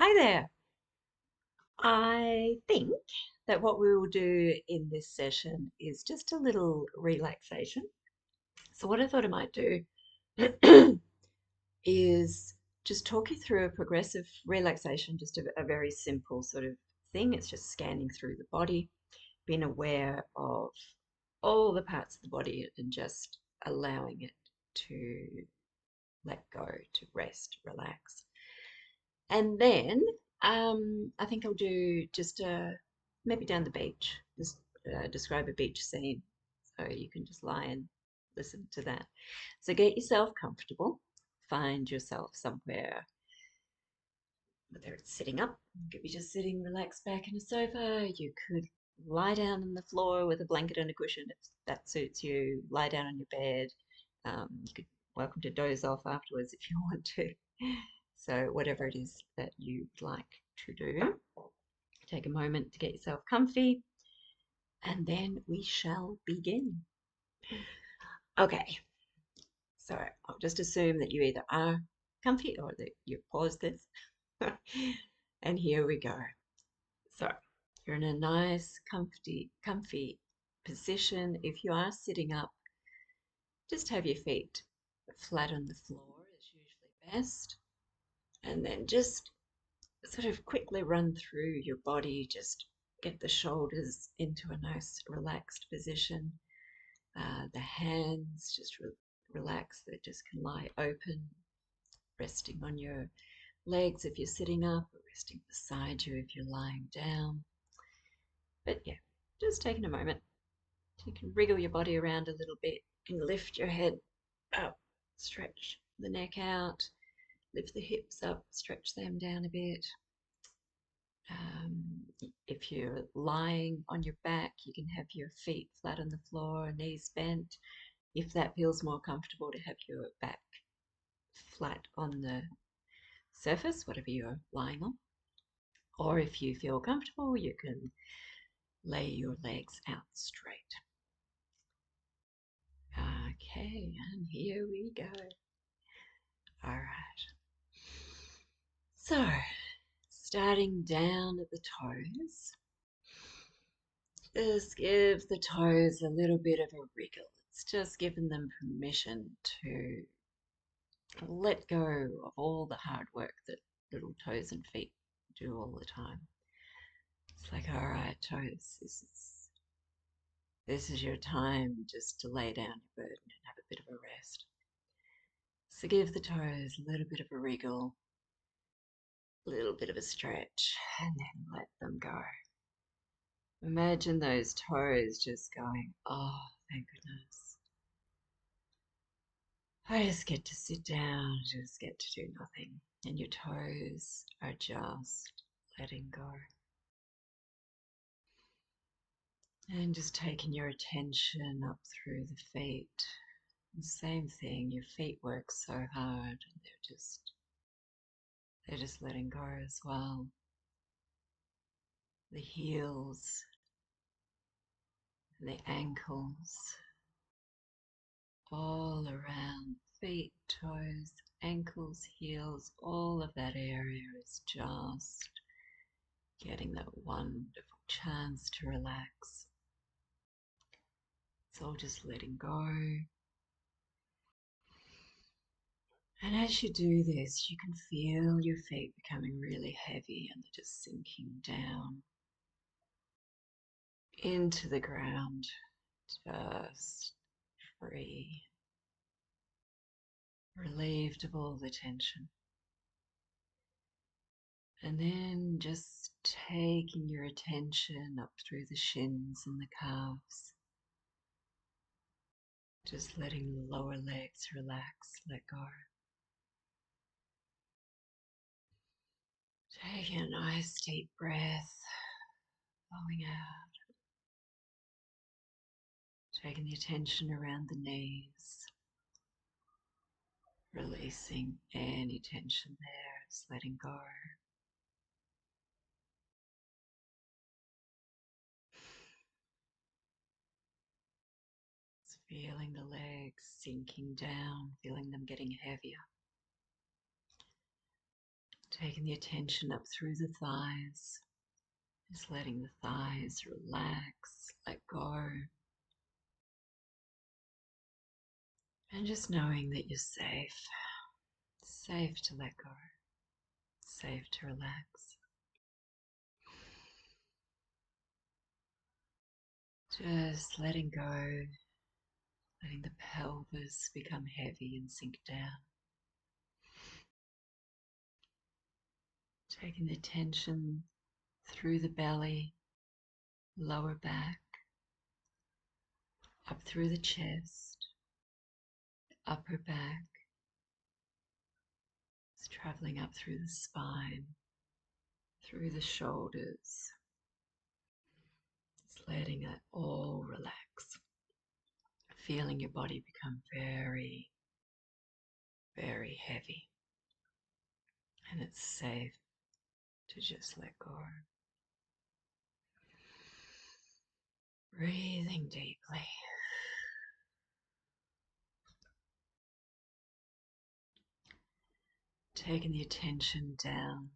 Hi there. I think that what we will do in this session is just a little relaxation. So, what I thought I might do is just talk you through a progressive relaxation, just a very simple sort of thing. It's just scanning through the body, being aware of all the parts of the body and just allowing it to let go, to rest, relax. And then I think I'll do just maybe down the beach, just describe a beach scene. So you can just lie and listen to that. So get yourself comfortable. Find yourself somewhere, whether it's sitting up, you could be just sitting relaxed back in a sofa. You could lie down on the floor with a blanket and a cushion if that suits you. Lie down on your bed. You could welcome to doze off afterwards if you want to. So whatever it is that you'd like to do, take a moment to get yourself comfy, and then we shall begin. Okay, so I'll just assume that you either are comfy or that you've paused this. And here we go. So you're in a nice, comfy position. If you are sitting up, just have your feet flat on the floor is usually best. And then just sort of quickly run through your body, just get the shoulders into a nice relaxed position. The hands just relax, they just can lie open, resting on your legs if you're sitting up, or resting beside you if you're lying down. But yeah, just taking a moment. You can wriggle your body around a little bit. You can lift your head up, stretch the neck out, lift the hips up, stretch them down a bit. Um, if you're lying on your back, you can have your feet flat on the floor, knees bent. If that feels more comfortable to have your back flat on the surface, whatever you're lying on. Or if you feel comfortable, you can lay your legs out straight. Okay, and here we go. All right. So, starting down at the toes, just give the toes a little bit of a wriggle. It's just giving them permission to let go of all the hard work that little toes and feet do all the time. It's like, all right, toes, this is your time just to lay down your burden and have a bit of a rest. So give the toes a little bit of a wriggle, a little bit of a stretch, and then let them go. Imagine those toes just going, oh, thank goodness. I just get to sit down, just get to do nothing. And your toes are just letting go. And just taking your attention up through the feet. And same thing, your feet work so hard and they're just letting go as well. The heels and the ankles, all around feet, toes, ankles, heels, all of that area is just getting that wonderful chance to relax. It's all just letting go. And as you do this, you can feel your feet becoming really heavy and they're just sinking down into the ground, just free, relieved of all the tension. And then just taking your attention up through the shins and the calves, just letting the lower legs relax, let go. Taking a nice deep breath, blowing out. Taking the attention around the knees, releasing any tension there, just letting go. Just feeling the legs sinking down, feeling them getting heavier. Taking the attention up through the thighs, just letting the thighs relax, let go, and just knowing that you're safe, safe to let go, safe to relax. Just letting go, letting the pelvis become heavy and sink down. Taking the attention through the belly, lower back, up through the chest, upper back. It's traveling up through the spine, through the shoulders. Just letting it all relax. Feeling your body become very, very heavy. And it's safe to just let go. Breathing deeply. Taking the attention down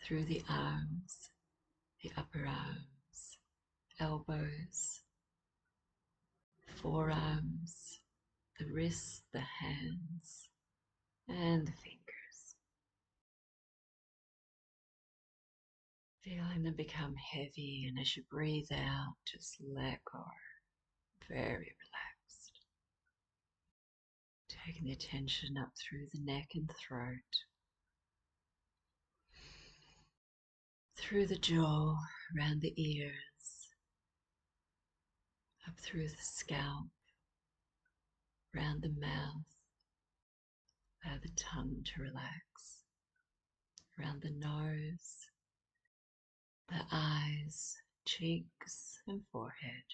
through the arms, the upper arms, elbows, forearms, the wrists, the hands, and the fingers. Feeling them become heavy, and as you breathe out, just let go. Very relaxed. Taking the attention up through the neck and throat, through the jaw, around the ears, up through the scalp, around the mouth, allow the tongue to relax, around the nose, the eyes, cheeks and forehead,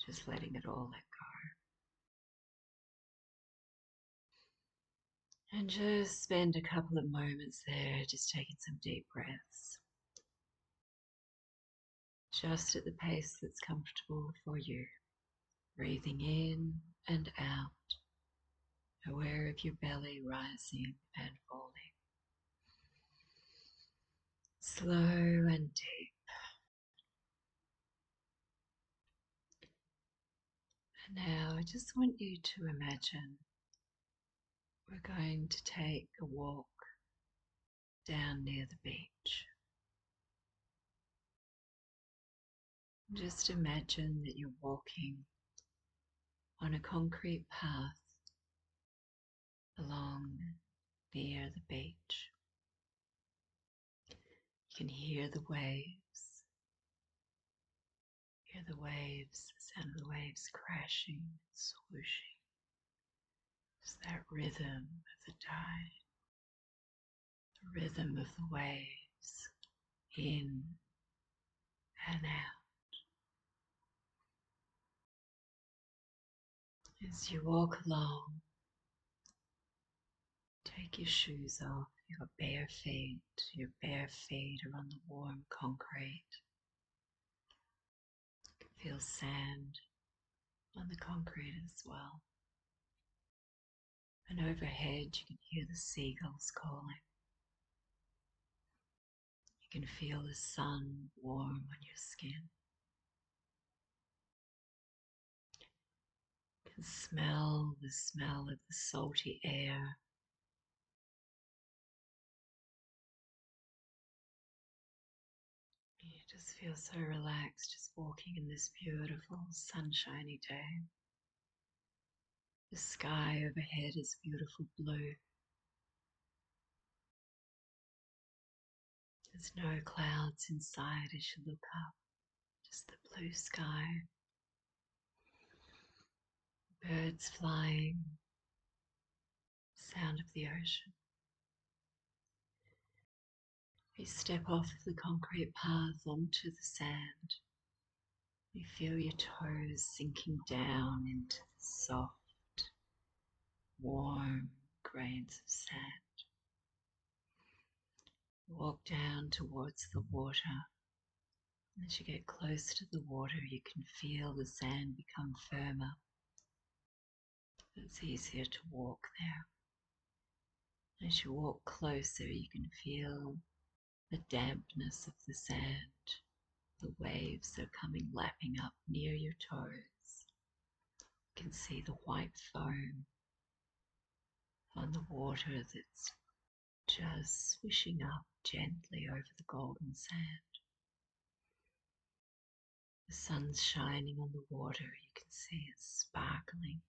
just letting it all let go. And just spend a couple of moments there, just taking some deep breaths, just at the pace that's comfortable for you. Breathing in and out, aware of your belly rising and falling. Slow and deep. And now I just want you to imagine we're going to take a walk down near the beach. Just imagine that you're walking on a concrete path along near the beach. You can hear the sound of the waves crashing, swooshing. Just that rhythm of the tide, the rhythm of the waves in and out. As you walk along, take your shoes off, your bare feet are on the warm concrete. You can feel sand on the concrete as well. And overhead you can hear the seagulls calling. You can feel the sun warm on your skin. You can smell the smell of the salty air. You just feel so relaxed just walking in this beautiful sunshiny day. The sky overhead is beautiful blue. There's no clouds inside as you look up, just the blue sky. Birds flying, sound of the ocean. You step off the concrete path onto the sand. You feel your toes sinking down into the soft, warm grains of sand. You walk down towards the water. As you get close to the water, you can feel the sand become firmer. It's easier to walk there. As you walk closer, you can feel the dampness of the sand. The waves are coming lapping up near your toes. You can see the white foam on the water that's just swishing up gently over the golden sand. The sun's shining on the water. You can see it sparkling.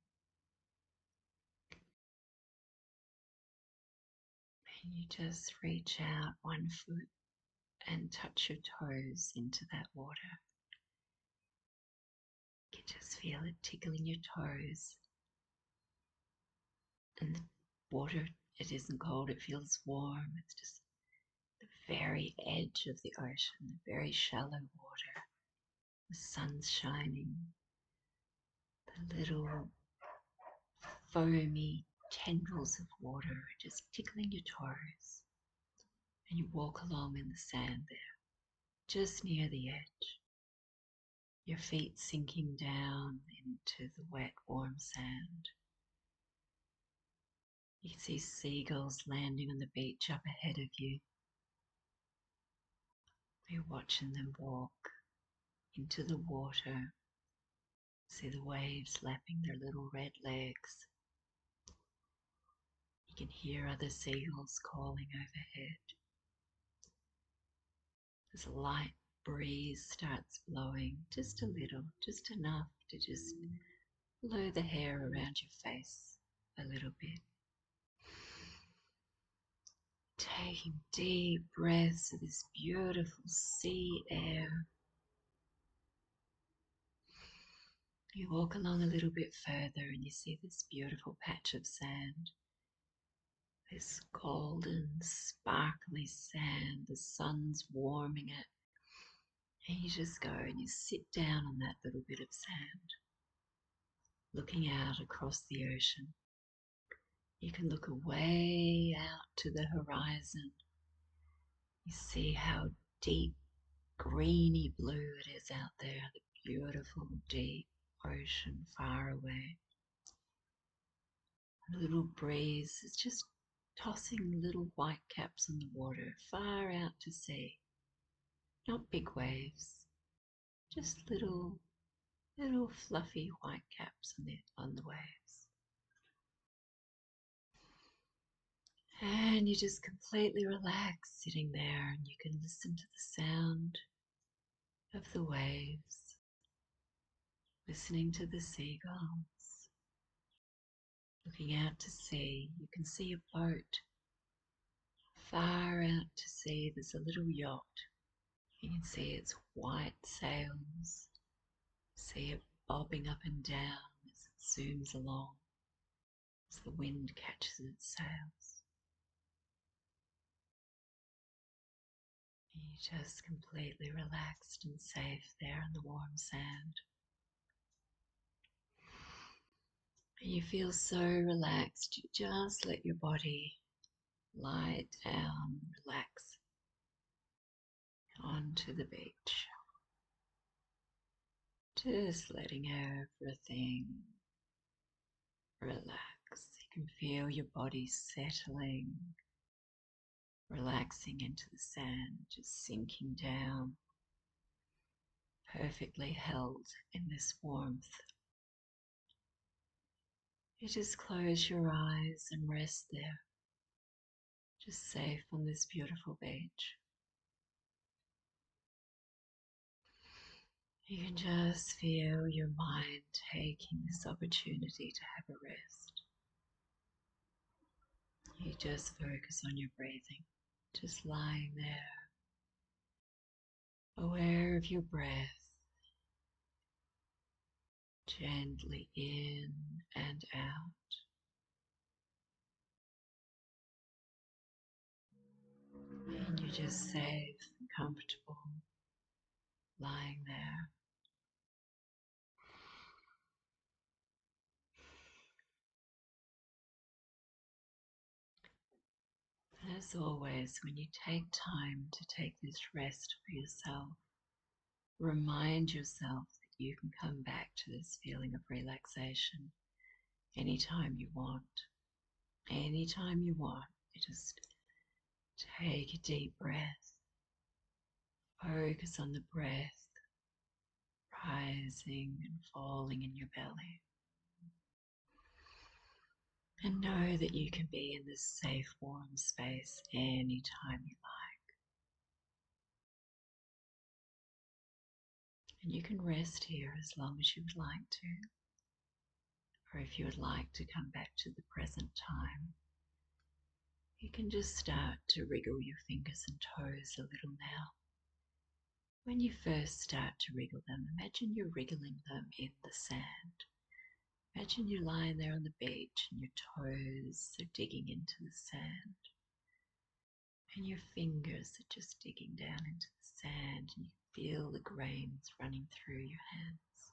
And you just reach out one foot and touch your toes into that water. You can just feel it tickling your toes. And the water, it isn't cold, it feels warm. It's just the very edge of the ocean, the very shallow water. The sun's shining. The little foamy tendrils of water are just tickling your toes. And you walk along in the sand there, just near the edge. Your feet sinking down into the wet, warm sand. You can see seagulls landing on the beach up ahead of you. You're watching them walk into the water. See the waves lapping their little red legs. You can hear other seagulls calling overhead. As a light breeze starts blowing, just a little, just enough to just blow the hair around your face a little bit. Taking deep breaths of this beautiful sea air. You walk along a little bit further and you see this beautiful patch of sand. This golden, sparkly sand. The sun's warming it. And you just go and you sit down on that little bit of sand, looking out across the ocean. You can look away out to the horizon. You see how deep greeny blue it is out there, the beautiful deep ocean far away. A little breeze is just tossing little white caps on the water far out to sea. Not big waves, just little fluffy white caps on the waves. And you just completely relax sitting there, and you can listen to the sound of the waves, listening to the seagulls. Looking out to sea, you can see a boat. Far out to sea, there's a little yacht. You can see its white sails. See it bobbing up and down as it zooms along, as the wind catches its sails. You're just completely relaxed and safe there in the warm sand. And you feel so relaxed, you just let your body lie down, relax onto the beach. Just letting everything relax. You can feel your body settling, relaxing into the sand, just sinking down, perfectly held in this warmth. You just close your eyes and rest there, just safe on this beautiful beach. You can just feel your mind taking this opportunity to have a rest. You just focus on your breathing, just lying there, aware of your breath, gently in and out. And you're just safe and comfortable lying there. As always, when you take time to take this rest for yourself, remind yourself that you can come back to this feeling of relaxation anytime you want. Anytime you want. You just take a deep breath. Focus on the breath rising and falling in your belly. And know that you can be in this safe, warm space anytime you like. And you can rest here as long as you would like to. Or if you would like to come back to the present time, you can just start to wriggle your fingers and toes a little now. When you first start to wriggle them, imagine you're wriggling them in the sand. Imagine you're lying there on the beach and your toes are digging into the sand. And your fingers are just digging down into the sand and you feel the grains running through your hands.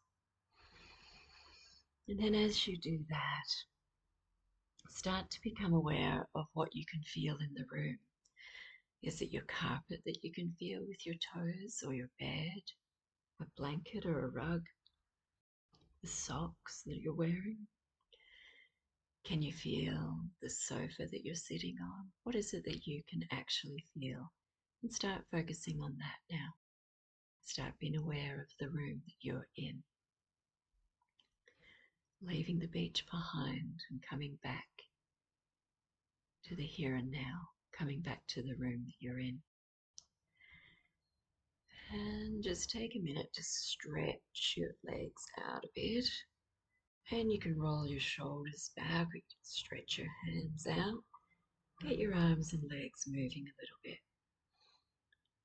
And then as you do that, start to become aware of what you can feel in the room. Is it your carpet that you can feel with your toes, or your bed, a blanket or a rug, the socks that you're wearing? Can you feel the sofa that you're sitting on? What is it that you can actually feel? And start focusing on that now. Start being aware of the room that you're in. Leaving the beach behind and coming back to the here and now, coming back to the room that you're in. And just take a minute to stretch your legs out a bit. And you can roll your shoulders back, or you can stretch your hands out. Get your arms and legs moving a little bit.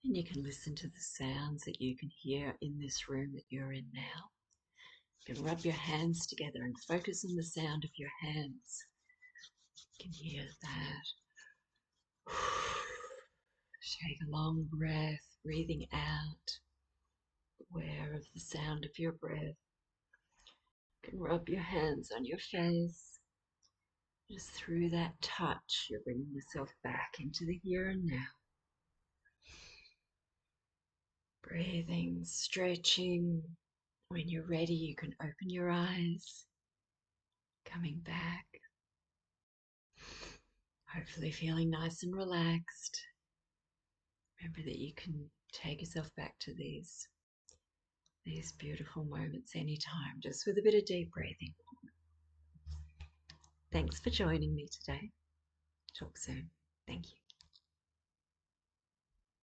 And you can listen to the sounds that you can hear in this room that you're in now. You can rub your hands together and focus on the sound of your hands. You can hear that. Take a long breath, breathing out, aware of the sound of your breath. You can rub your hands on your face. Just through that touch, you're bringing yourself back into the here and now. Breathing, stretching. When you're ready, you can open your eyes, coming back. Hopefully feeling nice and relaxed. Remember that you can take yourself back to these beautiful moments anytime, just with a bit of deep breathing. Thanks for joining me today. Talk soon. Thank you.